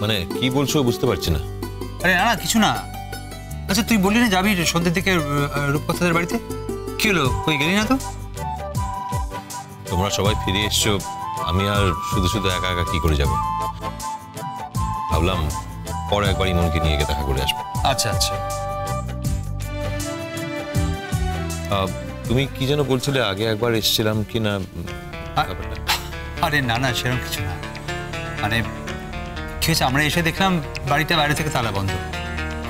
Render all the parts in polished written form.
মানে কি বলছো বুঝতে পারছি না। আরে না না কিছু না। আচ্ছা তুই বললি না যাবি সন্ধ্যের দিকে রূপকথাদের বাড়িতে, কি হলো কই গেলি না তো? তোমরা সবাই ফিরে এসছো, আমি আর শুধু শুধু একা একা কি করে যাব, ভাবলাম পরে একবার ইমনকে নিয়ে গিয়ে দেখা করে আসবো। আচ্ছা আচ্ছা। তুমি কি যেন বলছিলে আগে একবার এসেছিলাম কি না? আরে না না সেরকম কিছু না, মানে কি হয়েছে আমরা এসে দেখলাম বাড়িটা বাইরে থেকে তালা বন্ধ,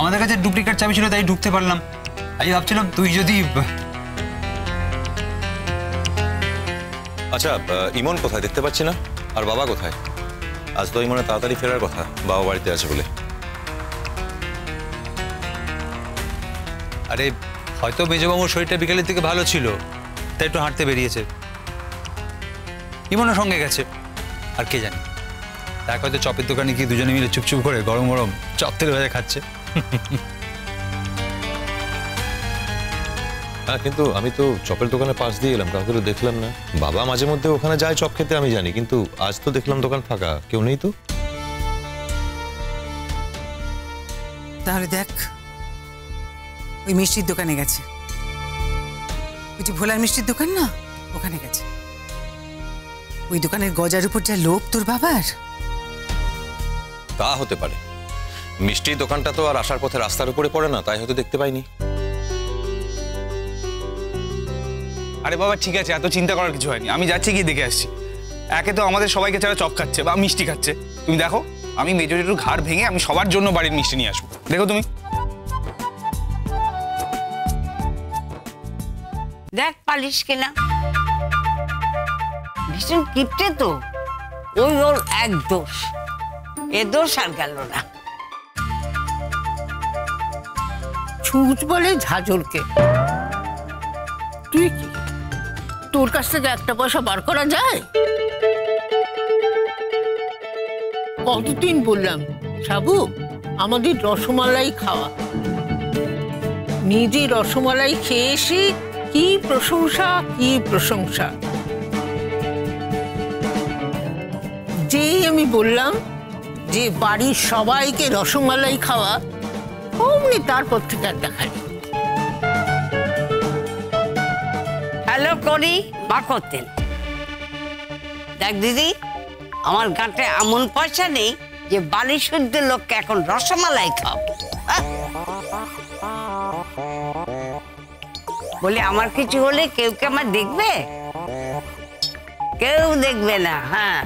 আমাদের কাছে ডুপ্লিকেট চাবি ছিল তাই ঢুকতে পারলাম। আমি ভাবছিলাম তুই যদি। আচ্ছা ইমন কোথায় দেখতে পাচ্ছি না, আর বাবা কোথায়? আজ তো ইমনের তাড়াতাড়ি ফেরার কথা, বাবা বাড়িতে আছে বলে। আরে হয়তো মেজবাবুর শরীরটা বিকেলের দিকে ভালো ছিল তাই একটু হাঁটতে বেরিয়েছে, ইমনের সঙ্গে গেছে, আর কে জানে দেখ হয়তো চপের দোকানে গিয়ে দুজনে মিলে চুপচুপ করে গরম গরম চপ তেল ভেজে খাচ্ছে। হ্যাঁ কিন্তু আমি তো চপের দোকানের পাশ দিয়ে এলাম, কাউকে তো দেখলাম না। বাবা মাঝে মধ্যে ওখানে যায় চপ খেতে আমি জানি, কিন্তু আজ তো দেখলাম দোকান ফাঁকা, কেউ নেই তো। তাহলে দেখ ওই মিষ্টির দোকানে গেছে, ওই যে ভোলার মিষ্টির দোকান না ওখানে গেছে। ওই দোকানের গজার উপর যা লোভ তোর বাবার। তা হতে পারে, মিষ্টির দোকানটা তো আর আসার পথে রাস্তার উপরে পড়ে না, তাই হয়তো দেখতে পাইনি। আরে বাবা ঠিক আছে, এত চিন্তা করার কিছু হয়নি, আমি যাচ্ছি গিয়ে দেখে আসছি। একে তো আমাদের সবাইকে ছাড়া চপ খাচ্ছে বা মিষ্টি খাচ্ছে, তুমি দেখো আমি মেজরিটির ঘাড় ভেঙে আমি সবার জন্য বাড়ির মিষ্টি নিয়ে আসবো, দেখো তুমি। দেখ পালিশ কিনা ভীষণ কিপটে তো, ওই ওর এক দোষ, এ দোষ আর গেল না। ছুঁচ বলে ঝাঁঝরকে, তুই কি তোর কাছ থেকে একটা পয়সা বার করা যায়? কতদিন বললাম সাবু আমাদের রসমালাই খাওয়া, নিজে রসমালাই খেয়ে এসে কি প্রশংসা কি প্রশংসা। যেই আমি বললাম যে বাড়ির সবাইকে রসমালাই খাওয়া, অমনি তারপর থেকে আর দেখা নেই। হ্যালো করি বা করতেন, দেখ দিদি আমার গাঁটে এমন পয়সা নেই যে বালি শুদ্ধ লোককে এখন রসমালাই খাওয়াবো। বলে আমার কিছু হলে কেউ কে আমার দেখবে? কেউ দেখবে না। হ্যাঁ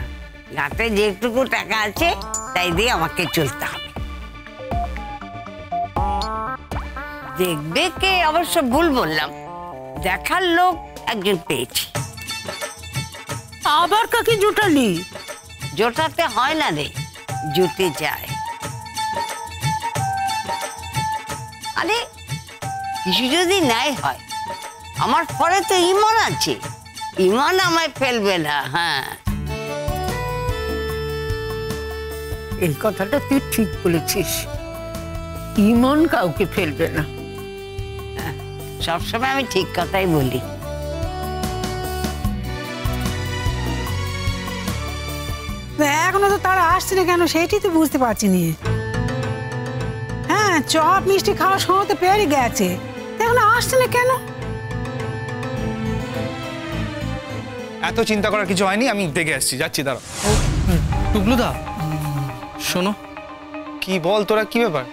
গাঁটে যেটুকু টাকা আছে তাই দিয়ে আমাকে চলতে হবে। দেখবে কে? অবশ্য ভুল বললাম, দেখার লোক একজন পেয়েছি। আবার কাকে জোটালি? জোটাতে হয় না রে, জুটে যায়। আরে কিছু যদি নাই হয়, আমার পরে তো ইমন আছে, ইমন আমায় ফেলবে না। হ্যাঁ এই কথাটা তুই ঠিক বলেছিস, ইমন কাউকে ফেলবে না। সবসময় আমি ঠিক কথাই বলি। এখনো তো তারা আসছে না কেন সেটাই তো বুঝতে পারছি নি। হ্যাঁ চপ মিষ্টি খাওয়ার সময় তো পেরে গেছে, এখনো আসছে না কেন? এত চিন্তা করার কিছু হয়নি, আমি দেখে আসছি, যাচ্ছি দাঁড়াও। টুকলুদা শোনো। কি বল তোরা, কি ব্যাপার?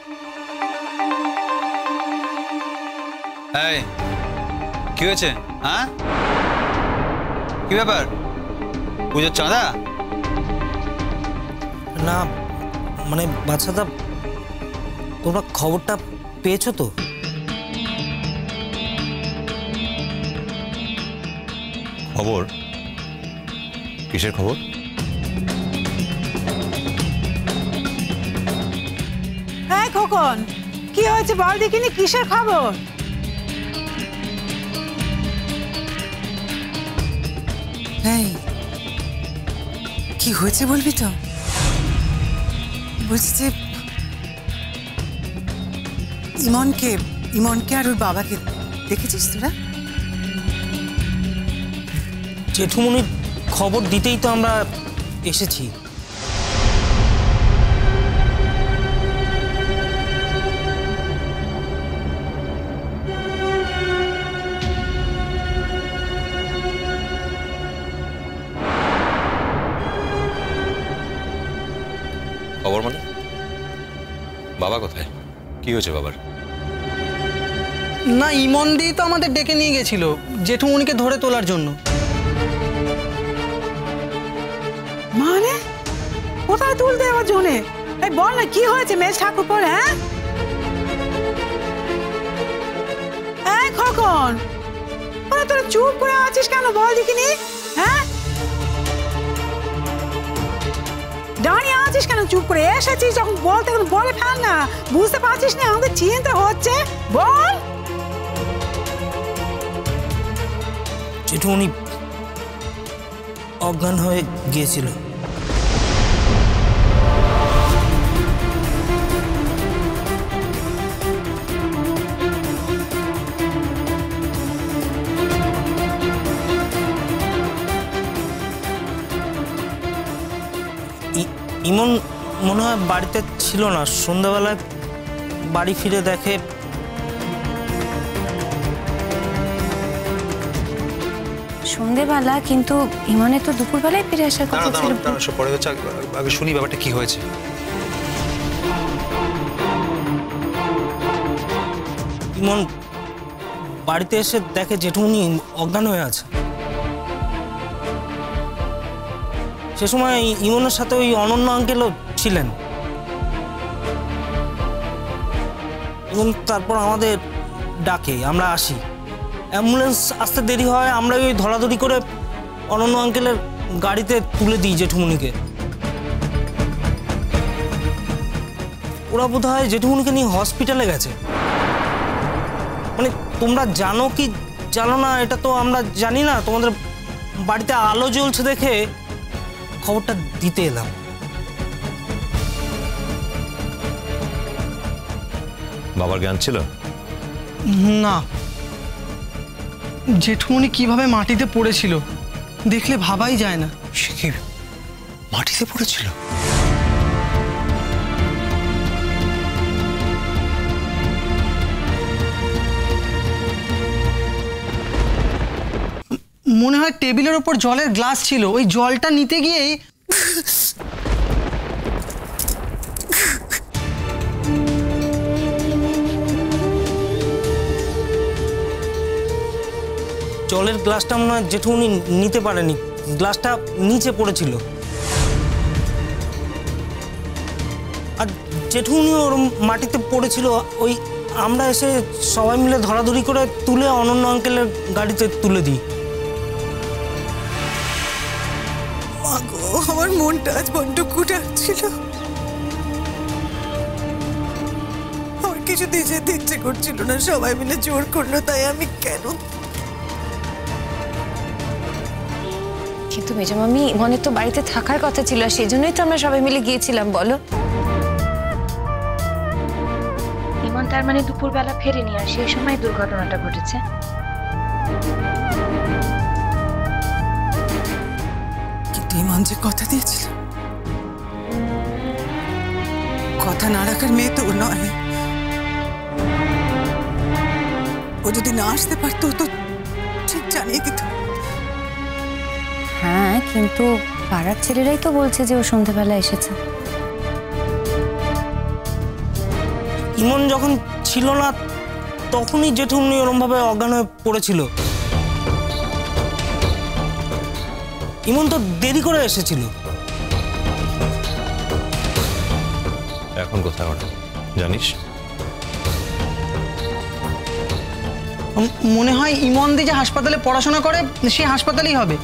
এই কি হয়েছে? হ্যাঁ কি ব্যাপার? পুজোর চাঁদা? না মানে বাচ্চাদা তোমরা খবরটা পেয়েছো তো? খবর? কিসের খবর? হ্যাঁ খোকন কি হয়েছে বল দেখিনি, কিসের খবর? এই কি হয়েছে বলবি তো? বলছি যে ইমনকে আর ওর বাবাকে দেখেছিস তোরা? জেঠুমনির খবর দিতেই তো আমরা এসেছি। খবর মানে? বাবা কোথায়? কি হয়েছে বাবার? না, ইমন দি তো আমাদের ডেকে নিয়ে গেছিল জেঠুমনিকে ধরে তোলার জন্য। মানে কোথায় তুলতে যাওয়ার জন্য? এই বল না কি হয়েছে মেজ ঠাকুরপোর? হ্যাঁ এই খোকন, ওরা তোরা চুপ করে আছিস কেন? বল দেখিনি। হ্যাঁ দাঁড়িয়ে আছিস কেন চুপ করে? এসেছিস যখন বলতে বলে ফেল না। বুঝতে পারছিস না আমাকে চিন্তা হচ্ছে? বল। জেঠুমনি অজ্ঞান হয়ে গিয়েছিল। ইমন মনে হয় বাড়িতে ছিল না। সন্ধ্যাবেলায় বাড়ি ফিরে দেখে সন্ধেবেলা, কিন্তু ইমনের তো দুপুরবেলায় ফিরে আসার কথা ছিল। পরে হচ্ছে আগে শুনি ব্যাপারটা কি হয়েছে। ইমন বাড়িতে এসে দেখে জেঠুমনি অজ্ঞান হয়ে আছে। সে সময় ইমনের সাথে ওই অনন্য আঙ্কেলও ছিলেন। এবং তারপর আমাদের ডাকে, আমরা আসি। অ্যাম্বুলেন্স আসতে দেরি হয়, আমরা ওই ধরাধরি করে অনন্য আঙ্কেলের গাড়িতে তুলে দিই জেঠুমনিকে। ওরা বোধ হয় জেঠুমনিকে নিয়ে হসপিটালে গেছে। মানে তোমরা জানো কি জানো না এটা তো আমরা জানি না। তোমাদের বাড়িতে আলো জ্বলছে দেখে খবরটা দিতে এলাম। বাবার জ্ঞান ছিল না, জেঠুমনি কিভাবে মাটিতে পড়েছিল দেখলে ভাবাই যায় না। সে কি মাটিতে পড়েছিল? মনে হয় টেবিলের ওপর জলের গ্লাস ছিল, ওই জলটা নিতে গিয়েই জলের গ্লাসটা মনে হয় জেঠুমনি নিতে পারেনি, গ্লাসটা নিচে পড়েছিল। আর জেঠুমনি ওর মাটিতে পড়েছিল। ওই আমরা এসে সবাই মিলে ধরাধরি করে তুলে অনন্য আঙ্কেলের গাড়িতে তুলে দিই। আমার মনটা আজ বড্ড কুটাচ্ছিল। আমার কিছুতেই যেতে ইচ্ছে করছিল না, সবাই মিলে জোর করলো, তাই আমি কেন। কিন্তু মেজমামি, ইমনের তো বাড়িতে থাকার কথা ছিল, সেই জন্যই তো আমরা সবাই মিলে গিয়েছিলাম। বলো, ইমন তার মানে দুপুরবেলা ফেরেনি, আর সেই সময় দুর্ঘটনাটা ঘটেছে। কিন্তু ইমন যে কথা দিয়েছিল, কথা না রাখার মেয়ে তো নয়। ও যদি না আসতে পারতো তো ঠিক জানিয়ে দিত। হ্যাঁ, কিন্তু পাড়ার ছেলেরাই তো বলছে যে ও সন্ধ্যাবেলা এসেছে। ইমন যখন ছিল না তখনই জেঠুমনি ওরমভাবে অজ্ঞান হয়ে পড়েছিল। ইমন তো দেরি করে এসেছিল। এখন কোথায় ওরা জানিস? মনে হয় ইমন দি যে হাসপাতালে পড়াশোনা করে সে হাসপাতালেই হবে।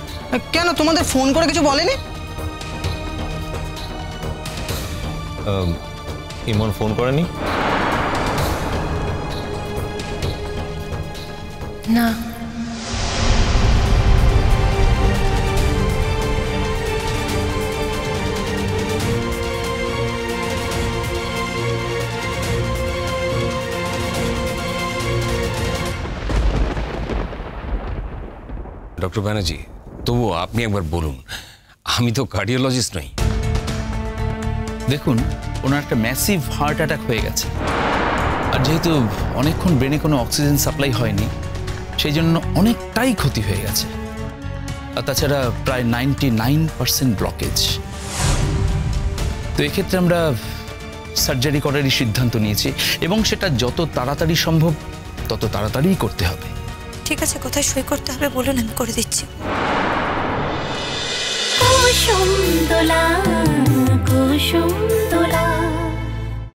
কেন, তোমাদের ফোন করে কিছু বলেনি? ইমন ফোন করেনি? না, ডক্টর ব্যানার্জি, তবু আপনি একবার বলুন, আমি তো কার্ডিওলজিস্ট নই। দেখুন, ওনার একটা ম্যাসিভ হার্ট অ্যাটাক হয়ে গেছে, আর যেহেতু অনেকক্ষণ ব্রেনে কোনো অক্সিজেন সাপ্লাই হয়নি, সেই জন্য অনেকটাই ক্ষতি হয়ে গেছে। আর তাছাড়া প্রায় 99% ব্লকেজ। তো এক্ষেত্রে আমরা সার্জারি করারই সিদ্ধান্ত নিয়েছি এবং সেটা যত তাড়াতাড়ি সম্ভব তত তাড়াতাড়িই করতে হবে। ঠিক আছে, কোথায় সই করতে হবে বলুন, আমি করে দিচ্ছি। কুসুম দোলা কুসুম দোলা।